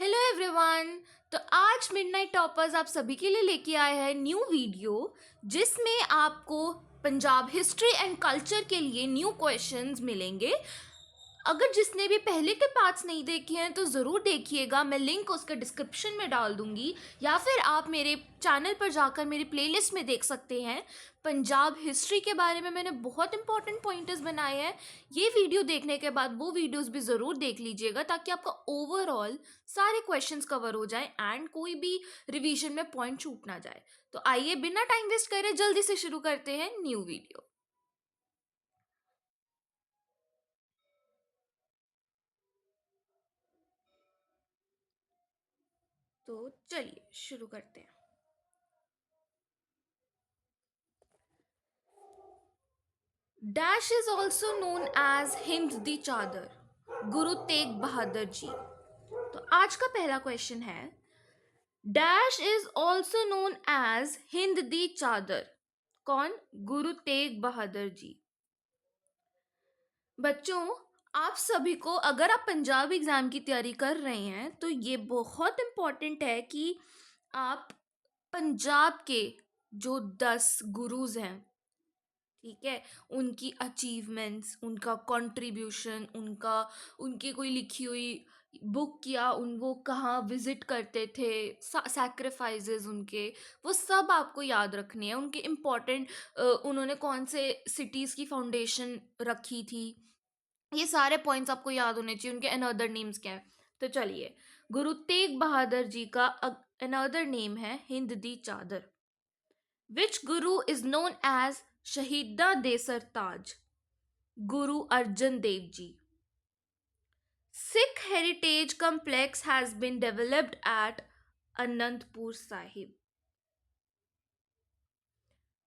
Hello everyone. तो आज midnight toppers आप सभी के लिए लेके आए हैं न्यू वीडियो जिसमें आपको पंजाब हिस्ट्री एंड कल्चर के लिए न्यू क्वेश्चंस मिलेंगे। अगर जिसने भी पहले के पार्ट्स नहीं देखे हैं तो ज़रूर देखिएगा, मैं लिंक उसके डिस्क्रिप्शन में डाल दूंगी या फिर आप मेरे चैनल पर जाकर मेरी प्लेलिस्ट में देख सकते हैं। पंजाब हिस्ट्री के बारे में मैंने बहुत इंपॉर्टेंट पॉइंटर्स बनाए हैं। ये वीडियो देखने के बाद वो वीडियोस भी ज़रूर देख लीजिएगा ताकि आपका ओवरऑल सारे क्वेश्चंस कवर हो जाए एंड कोई भी रिवीजन में पॉइंट छूट ना जाए। तो आइए बिना टाइम वेस्ट करे जल्दी से शुरू करते हैं न्यू वीडियो। तो चलिए शुरू करते हैं। Dash is also known as Hind di Chadar, Guru Tegh Bahadur ji. तो आज का पहला क्वेश्चन है, dash is also known as Hind di Chadar. कौन? गुरु तेग बहादुर जी। बच्चों, आप सभी को अगर आप पंजाब एग्जाम की तैयारी कर रहे हैं तो ये बहुत इम्पोर्टेंट है कि आप पंजाब के जो 10 गुरुज हैं, ठीक है, उनकी अचीवमेंट्स, उनका कंट्रीब्यूशन, उनकी कोई लिखी हुई बुक या वो कहाँ विजिट करते थे, सैक्रिफाइसेस उनके, वो सब आपको याद रखने हैं। उनके इम्पोर्टेंट, उन्होंने कौन से सिटीज़ की फाउंडेशन रखी थी, ये सारे पॉइंट्स आपको याद होने चाहिए। उनके अनदर नेम्स क्या है? तो चलिए, गुरु तेग बहादुर जी का अनदर नेम है हिंद दी चादर। Which guru is known as Shahida de Sartaj? Guru Arjan Dev Ji. Sikh Heritage Complex has been developed at Anandpur Sahib.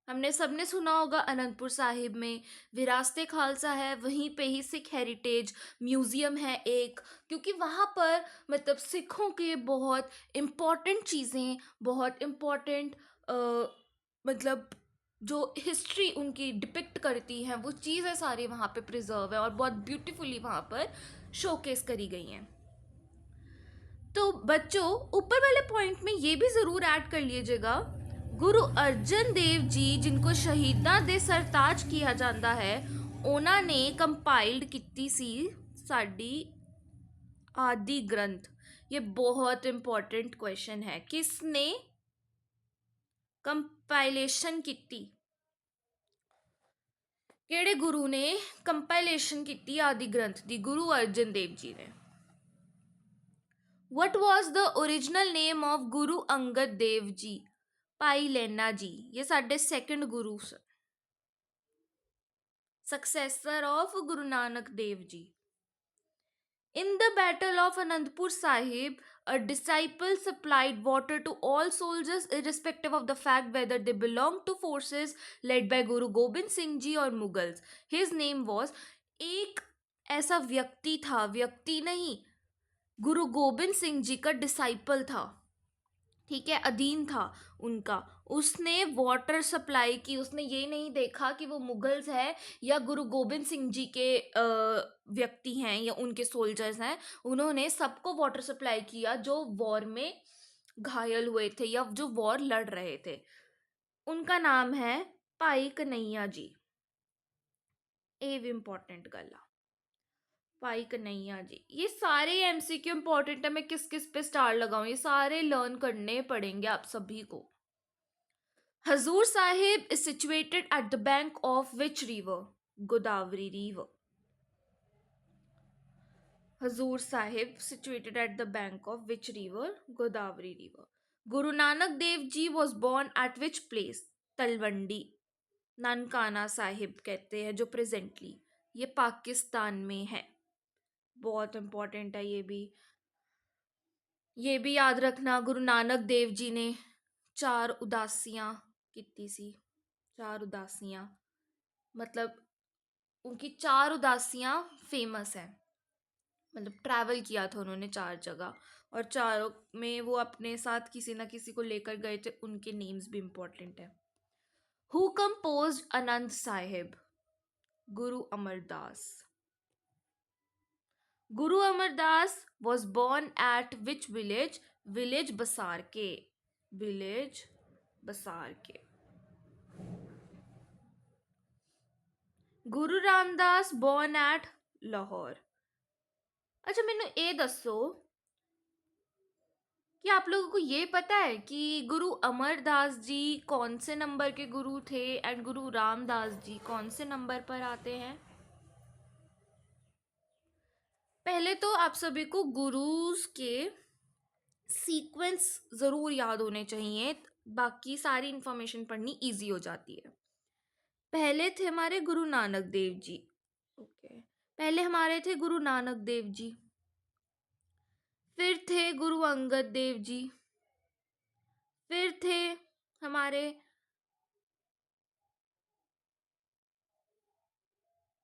हमने सबने सुना होगा अनंतपुर साहिब में विरासत खालसा है, वहीं पे ही सिख हेरिटेज म्यूज़ियम है एक, क्योंकि वहाँ पर मतलब सिखों के बहुत इम्पॉर्टेंट चीज़ें, बहुत इम्पॉर्टेंट मतलब जो हिस्ट्री उनकी डिपिक्ट करती हैं वो चीज़ें सारी वहाँ पे प्रिजर्व है और बहुत ब्यूटीफुली वहाँ पर शोकेस करी गई हैं। तो बच्चों, ऊपर वाले पॉइंट में ये भी ज़रूर ऐड कर लीजिएगा, गुरु अर्जन देव जी जिनको शहीदा दे सरताज किया जाता है, ਉਹਨਾਂ ने कंपाइल्ड ਕੀਤੀ ਸੀ साडी आदि ग्रंथ। ये बहुत इंपॉर्टेंट क्वेश्चन है, किसने कंपाइलेशन की? केड़े गुरु ने कंपाइलेशन की आदि ग्रंथ दी? गुरु अर्जन देव जी ने। What was the original name of गुरु अंगद देव जी? भाई लैना जी। ये साडे second Guru, successor of Guru Nanak Dev ji. In the Battle of Anandpur Sahib, a disciple supplied water to all soldiers irrespective of the fact whether they belonged to forces led by Guru Gobind Singh Ji or Mughals. His name was, एक ऐसा व्यक्ति था, व्यक्ति नहीं, गुरु गोबिंद सिंह जी का disciple था, ठीक है, अधीन था उनका। उसने वाटर सप्लाई की, उसने ये नहीं देखा कि वो मुगल्स है या गुरु गोबिंद सिंह जी के व्यक्ति हैं या उनके सोल्जर्स हैं। उन्होंने सबको वाटर सप्लाई किया जो वॉर में घायल हुए थे या जो वॉर लड़ रहे थे। उनका नाम है भाई कन्हैया जी। ये भी इंपॉर्टेंट गल आ, भाई कन्हैया जी। ये सारे एमसीक्यू इंपॉर्टेंट है, मैं किस किस पे स्टार लगाऊं, ये सारे लर्न करने पड़ेंगे आप सभी को। Hazur Sahib is situated at the bank of which river? Godavari river. Hazur Sahib situated at the bank of which river? Godavari river. Guru Nanak Dev Ji was born at which place? Talwandi, Nankana Sahib कहते हैं जो presently, ये पाकिस्तान में है। बहुत important है ये भी याद रखना। गुरु नानक देव जी ने 4 उदासियां की सी, 4 उदासियां, मतलब उनकी 4 उदासियां फेमस हैं, मतलब ट्रैवल किया था उन्होंने 4 जगह और चारों में वो अपने साथ किसी ना किसी को लेकर गए थे, उनके नेम्स भी इंपॉर्टेंट है। Who composed Anand Sahib? Guru Amar Das. Guru Amardas was born at which village? Village Basarke. Village Basarke. Guru Ramdas born at Lahore. अच्छा मैंने ये दसो कि आप लोगों को ये पता है कि गुरु अमरदास जी कौन से नंबर के गुरु थे एंड गुरु रामदास जी कौन से नंबर पर आते हैं? पहले तो आप सभी को गुरुज के सीक्वेंस ज़रूर याद होने चाहिए, बाकी सारी इंफॉर्मेशन पढ़नी इजी हो जाती है। पहले थे हमारे गुरु नानक देव जी। ओके, पहले हमारे थे गुरु नानक देव जी, फिर थे गुरु अंगद देव जी, फिर थे हमारे,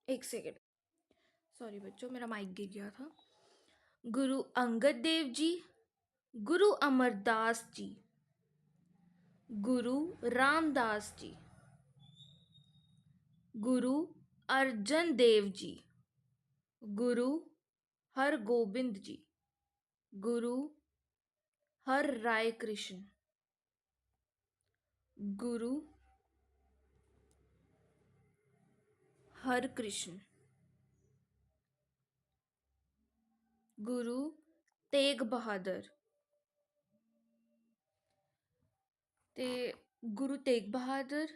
एक सेकेंड, सॉरी बच्चों मेरा माइक गिर गया था। गुरु अंगद देव जी, गुरु अमरदास जी, गुरु रामदास जी, गुरु अर्जन देव जी, गुरु हरगोबिंद जी, गुरु हर राय कृष्ण, गुरु हर कृष्ण, गुरु तेग बहादुर, ते गुरु तेग बहादुर,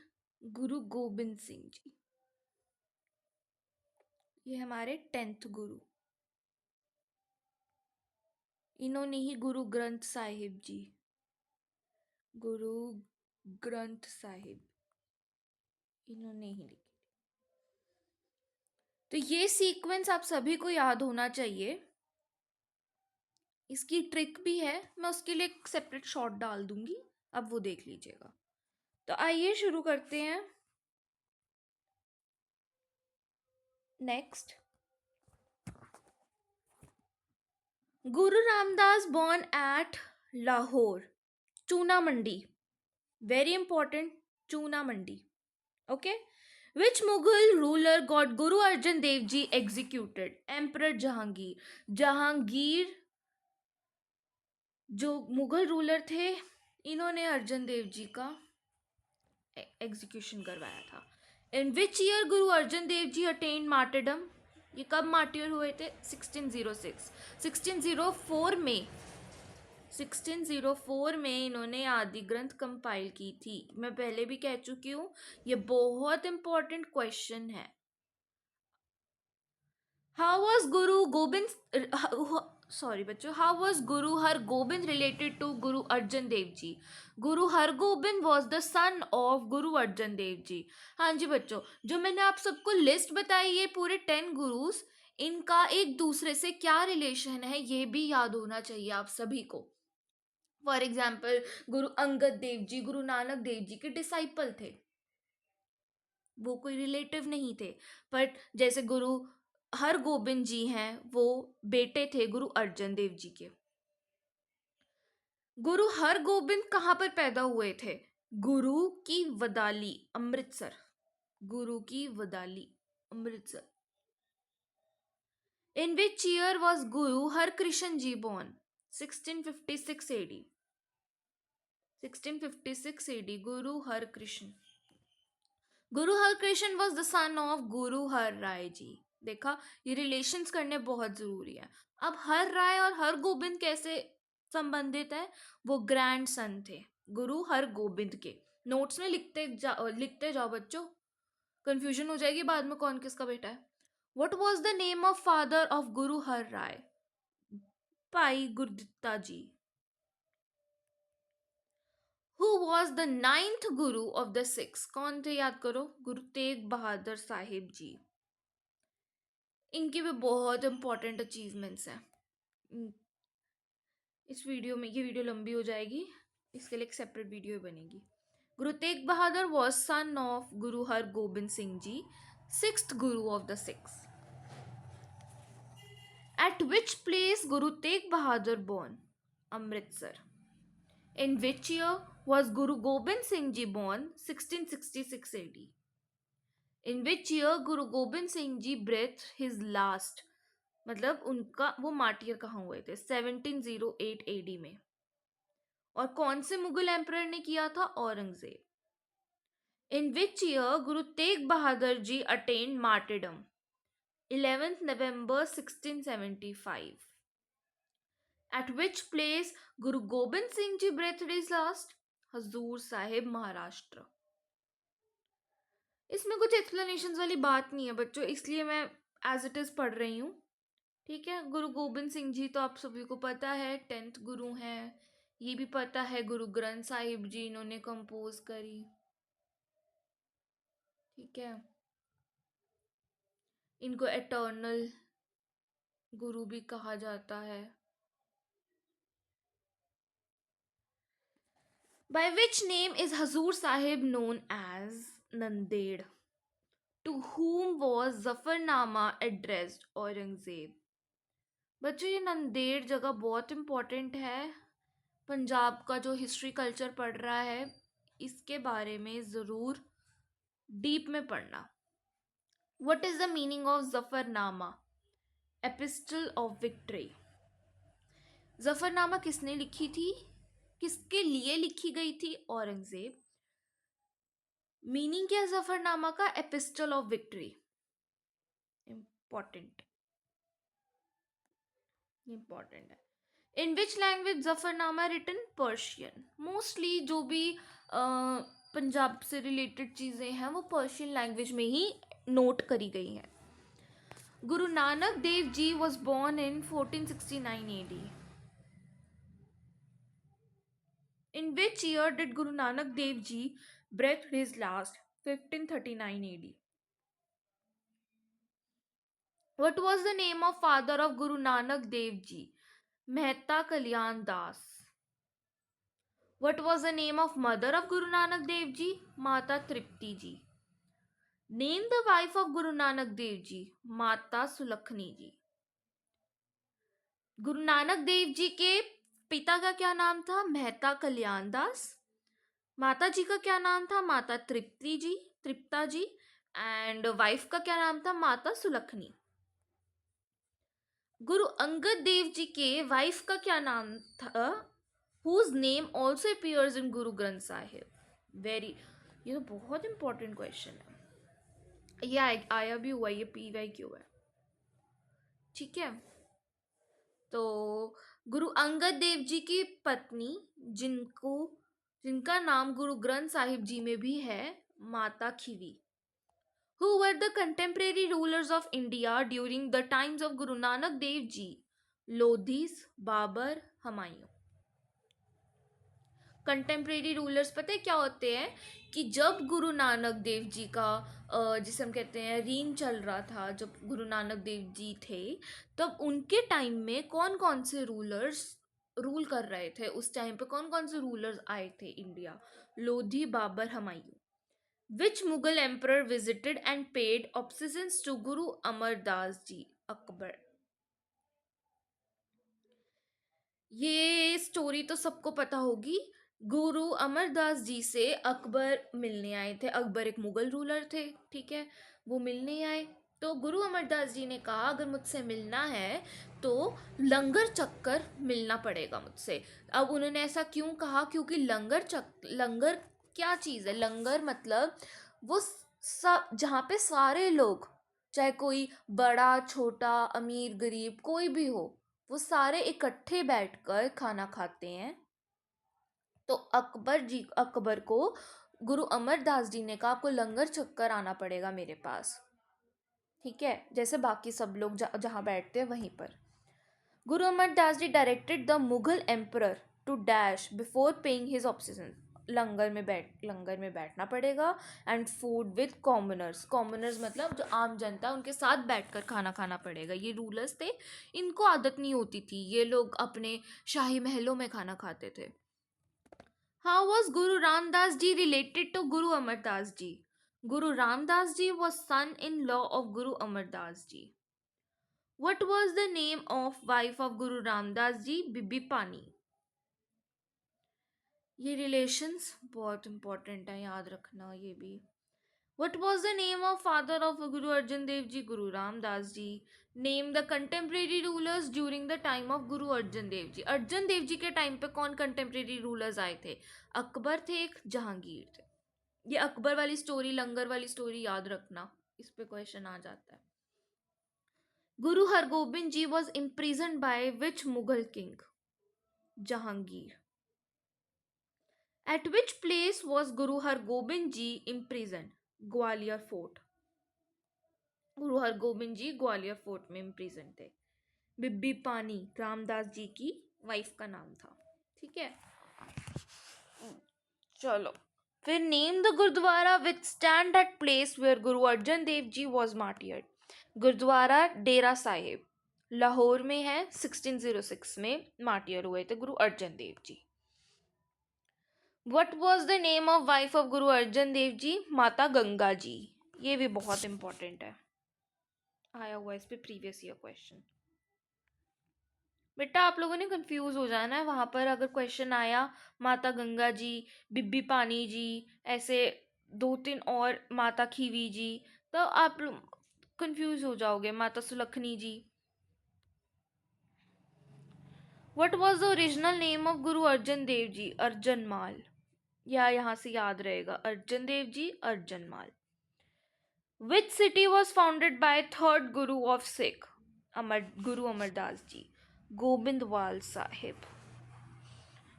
गुरु गोबिंद सिंह जी, ये हमारे 10th गुरु। इन्होंने ही गुरु ग्रंथ साहिब जी, गुरु ग्रंथ साहिब इन्होंने ही लिखी। तो ये सीक्वेंस आप सभी को याद होना चाहिए। इसकी ट्रिक भी है, मैं उसके लिए एक सेपरेट शॉट डाल दूंगी, अब वो देख लीजिएगा। तो आइए शुरू करते हैं। Next, Guru Ramdas born at Lahore, चूना मंडी, very important, चूना मंडी। Okay, which Mughal ruler got Guru Arjan Dev Ji executed? Emperor Jahangir। Jahangir जो मुगल रूलर थे, इन्होंने अर्जन देव जी का एग्जीक्यूशन करवाया था। इन which year Guru Arjan Dev ji attend martyrdom? ये कब मार्टियर हुए थे? 1606। 1604 में 1604 में इन्होंने आदि ग्रंथ कंपाइल की थी। मैं पहले भी कह चुकी हूँ, ये बहुत इंपॉर्टेंट क्वेश्चन है। How was Guru Gobind, sorry बच्चों, how was Guru Har Gobind related to Guru Arjan Dev Ji? Guru Har Gobind was the son of Guru Arjan Dev Ji। हाँ जी बच्चों, जो मैंने आप सबको लिस्ट बताई ये पूरे 10 गुरुज, इनका एक दूसरे से क्या रिलेशन है ये भी याद होना चाहिए आप सभी को। फॉर एग्जाम्पल, गुरु अंगद देव जी गुरु नानक देव जी के डिसाइपल थे, वो कोई रिलेटिव नहीं थे। बट जैसे गुरु हर गोबिंद जी हैं, वो बेटे थे गुरु अर्जन देव जी के। गुरु हर गोबिंद कहाँ पर पैदा हुए थे? गुरु की वदाली, अमृतसर। गुरु की वदाली, अमृतसर। इन which year was Guru Har Krishna ji born? 1656 AD। 1656 AD, Guru Har Krishan. Guru Har Krishan was the son of Guru Har Rai ji. देखा, ये रिलेशंस करने बहुत जरूरी है। अब हर राय और हर गोबिंद कैसे संबंधित है? वो ग्रैंड सन थे गुरु हर गोबिंद के। नोट्स में लिखते जाओ बच्चों, कंफ्यूजन हो जाएगी बाद में कौन किसका बेटा है। What was the name of father of Guru Har राय? भाई गुरदित्ता जी। Who was the 9th Guru of the Sikhs? कौन थे याद करो? गुरु तेग बहादुर साहिब जी। इनकी भी बहुत इंपॉर्टेंट अचीवमेंट्स हैं। इस वीडियो में, ये वीडियो लंबी हो जाएगी, इसके लिए एक सेपरेट वीडियो बनेगी। Guru Tegh Bahadur was son of Guru her Gobind Singh ji, 6th Guru of the Sikhs। At which place Guru Tegh Bahadur born? Amritsar। In which year was Guru Gobind Singh Ji born? 1666 AD। In which year Guru Gobind Singh Ji breathed his last? मतलब उनका वो martyr कहाँ हुए थे? 1708 AD में। और कौन से मुगल एम्परर ने किया था? औरंगजेब। इन which year Guru Tegh Bahadur ji attend मार्टिरडम? 11th November 1675. At which place Guru Gobind Singh Ji breathed his last? Hazur Sahib, Maharashtra. इसमें कुछ एक्सप्लेनेशन वाली बात नहीं है बच्चों, इसलिए मैं एज इट इज पढ़ रही हूँ। ठीक है, गुरु गोबिंद सिंह जी तो आप सभी को पता है 10th गुरु हैं। ये भी पता है गुरु ग्रंथ साहिब जी इन्होंने कंपोज करी। ठीक है, इनको एटर्नल गुरु भी कहा जाता है। By which name is Hazur Sahib known as Nanded? To whom was Zafarnama addressed? Aurangzeb. बच्चों ये नंदेड़ जगह बहुत इम्पोर्टेंट है। पंजाब का जो हिस्ट्री कल्चर पढ़ रहा है इसके बारे में ज़रूर डीप में पढ़ना। What is the meaning of Zafarnama? Epistle of victory. Zafarnama किसने लिखी थी? किसके लिए लिखी गई थी? औरंगजेब। मीनिंग क्या है जफरनामा का? Epistle of victory. Important important है। In which language Zafarnama written? Persian. Mostly जो भी पंजाब से रिलेटेड चीज़ें हैं वो पर्शियन लैंग्वेज में ही नोट करी गई हैं। Guru Nanak Dev ji was born in 1469 AD. In which year did Guru Nanak Dev Ji breathe his last? 1539 AD. What was the name of father of Guru Nanak Dev Ji? Mehta Kalyan Das. What was the name of mother of Guru Nanak Dev Ji? Mata Tripti Ji. Name the wife of Guru Nanak Dev Ji. Mata Sulakhani Ji. Guru Nanak Dev ji के पिता का क्या नाम था? मेहता कल्याण दास। माता जी का क्या नाम था? माता तृप्ता जी। एंड वाइफ का क्या नाम था? माता सुलखनी। गुरु अंगद देव जी के वाइफ का क्या नाम था? Whose name also appears in Guru Granth Sahib. ये तो बहुत इंपॉर्टेंट क्वेश्चन है, ये आया भी हुआ, ये PYQ है। ठीक है, तो गुरु अंगद देव जी की पत्नी जिनका नाम गुरु ग्रंथ साहिब जी में भी है, माता Khivi. Who were the contemporary rulers of India during the times of Guru Nanak Dev Ji? Lodhis, Babur, Humayun. Contemporary rulers पता है क्या होते हैं? कि जब गुरु नानक देव जी का जिसे हम कहते हैं रीन चल रहा था, जब गुरु नानक देव जी थे, तब उनके टाइम में कौन कौन से रूलर्स रूल कर रहे थे? उस टाइम पे कौन कौन से रूलर्स आए थे India? Lodhi, Babur, Humayun. Which Mughal emperor visited and paid obeisance to Guru Amardas Ji? Akbar. ये स्टोरी तो सबको पता होगी। गुरु अमरदास जी से अकबर मिलने आए थे। अकबर एक मुगल रूलर थे, ठीक है, वो मिलने आए। तो गुरु अमरदास जी ने कहा अगर मुझसे मिलना है तो लंगर चक्कर मिलना पड़ेगा मुझसे। अब उन्होंने ऐसा क्यों कहा? क्योंकि लंगर क्या चीज़ है? लंगर मतलब वो सब जहाँ पे सारे लोग, चाहे कोई बड़ा छोटा अमीर गरीब कोई भी हो, वो सारे इकट्ठे बैठकर खाना खाते हैं। तो अकबर को गुरु अमरदास जी ने कहा आपको लंगर चक्कर आना पड़ेगा मेरे पास। ठीक है, जैसे बाकी सब लोग जहाँ बैठते हैं वहीं पर। Guru Amardas ji directed the Mughal emperor to dash before paying his obsession. Langar में बैठना पड़ेगा एंड फूड विद कॉमनर्स मतलब जो आम जनता, उनके साथ बैठकर खाना खाना पड़ेगा। ये रूलर्स थे, इनको आदत नहीं होती थी, ये लोग अपने शाही महलों में खाना खाते थे। How was Guru Ramdas ji related to Guru Amardas ji? Guru Ramdas ji was son in law of Guru Amardas ji. What was the name of wife of Guru Ramdas जी? बीबी पानी। ये रिलेशंस बहुत इंपॉर्टेंट है, याद रखना ये भी। What was the name of father of Guru Arjan Dev Ji? Guru Ramdas Ji. Name the contemporary rulers during the time of Guru Arjan Dev Ji. अर्जन देव जी के time पे कौन कंटेम्प्रेरी रूलर्स आए थे? अकबर थे, एक जहांगीर थे. ये अकबर वाली स्टोरी, लंगर वाली स्टोरी याद रखना, इस पे क्वेश्चन आ जाता है. Guru Hargobind Ji was imprisoned by which Mughal king? Jahangir. At which place was Guru Hargobind Ji imprisoned? Gwalior Fort. Guru Hargobind ji Gwalior fort में इम्प्रिजन थे. बिब्बी पानी रामदास जी की वाइफ का नाम था. ठीक है, चलो फिर name the gurdwara which stand at place where Guru Arjan Dev ji was martyred. Gurdwara Dera Sahib Lahore में है. 1606 में मार्टियर हुए थे Guru Arjan Dev ji. What was the name of wife of Guru Arjan Dev जी? माता गंगा जी. ये भी बहुत इंपॉर्टेंट है, आया हुआ इस पे प्रीवियस ईयर क्वेश्चन. बेटा आप लोगों ने कंफ्यूज हो जाना है वहाँ पर. अगर क्वेश्चन आया माता गंगा जी, बिब्बी पानी जी, ऐसे 2-3 और माता खीवी जी, तो आप कंफ्यूज हो जाओगे. Mata Sulakhni ji. What was the original name of Guru Arjan Dev ji? Arjan माल. या यहाँ से याद रहेगा, Arjan Dev ji Arjan Mal. Which city was founded by third guru of Sikh? Guru Amardas ji. Goindwal Sahib.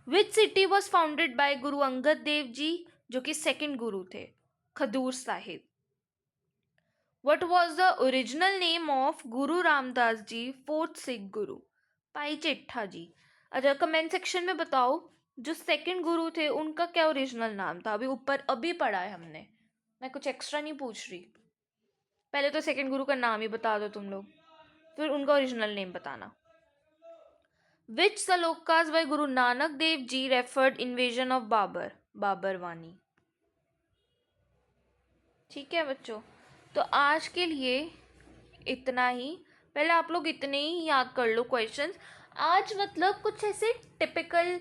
Which city was founded by Guru Angad Dev ji, जो कि सेकंड गुरु थे? Khadur Sahib. What was the original name of Guru Ramdas ji, fourth Sikh गुरु? पाई चिट्ठा जी. अच्छा, कमेंट सेक्शन में बताओ जो सेकंड गुरु थे उनका क्या ओरिजिनल नाम था. अभी ऊपर अभी पढ़ा है हमने, मैं कुछ एक्स्ट्रा नहीं पूछ रही. पहले तो सेकंड गुरु का नाम ही बता दो तुम लोग, फिर उनका ओरिजिनल नेम बताना. Which Salokas by Guru Nanak Dev Ji referred invasion of Babur? Babar Vani. ठीक है बच्चों, तो आज के लिए इतना ही. पहले आप लोग इतने ही याद कर लो क्वेश्चंस. आज मतलब कुछ ऐसे टिपिकल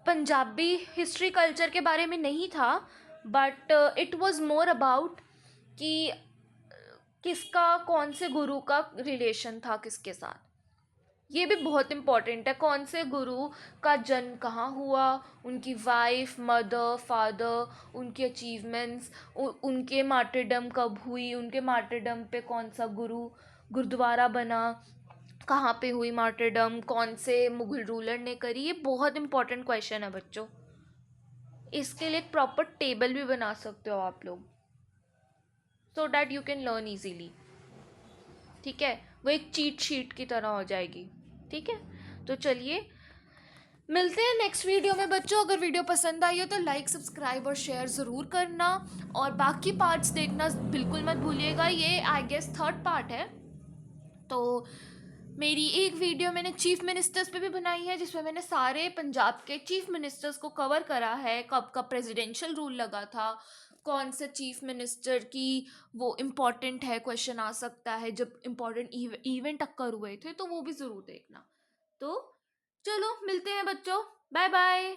पंजाबी हिस्ट्री कल्चर के बारे में नहीं था, but it was more about कि किसका कौन से गुरु का रिलेशन था किसके साथ. ये भी बहुत इम्पॉर्टेंट है. कौन से गुरु का जन्म कहाँ हुआ, उनकी वाइफ, मदर, फादर, उनकी अचीवमेंट्स, उनके मार्टरडम कब हुई, उनके मार्टरडम पे कौन सा गुरुद्वारा बना, कहाँ पे हुई मार्टरडम, कौन से मुगल रूलर ने करी. ये बहुत इंपॉर्टेंट क्वेश्चन है बच्चों. इसके लिए एक प्रॉपर टेबल भी बना सकते हो आप लोग, so that you can learn easily. ठीक है, वो एक चीट शीट की तरह हो जाएगी. ठीक है, तो चलिए मिलते हैं नेक्स्ट वीडियो में बच्चों. अगर वीडियो पसंद आई हो तो लाइक, सब्सक्राइब और शेयर ज़रूर करना, और बाकी पार्ट्स देखना बिल्कुल मत भूलिएगा. ये आई गेस थर्ड पार्ट है. तो मेरी एक वीडियो मैंने चीफ मिनिस्टर्स पे भी बनाई है, जिसमें मैंने सारे पंजाब के चीफ मिनिस्टर्स को कवर करा है. कब कब प्रेसिडेंशियल रूल लगा था, कौन से चीफ मिनिस्टर की वो इम्पॉर्टेंट है, क्वेश्चन आ सकता है जब इम्पॉर्टेंट इवेंट अक्कर हुए थे, तो वो भी ज़रूर देखना. तो चलो मिलते हैं बच्चों, बाय बाय.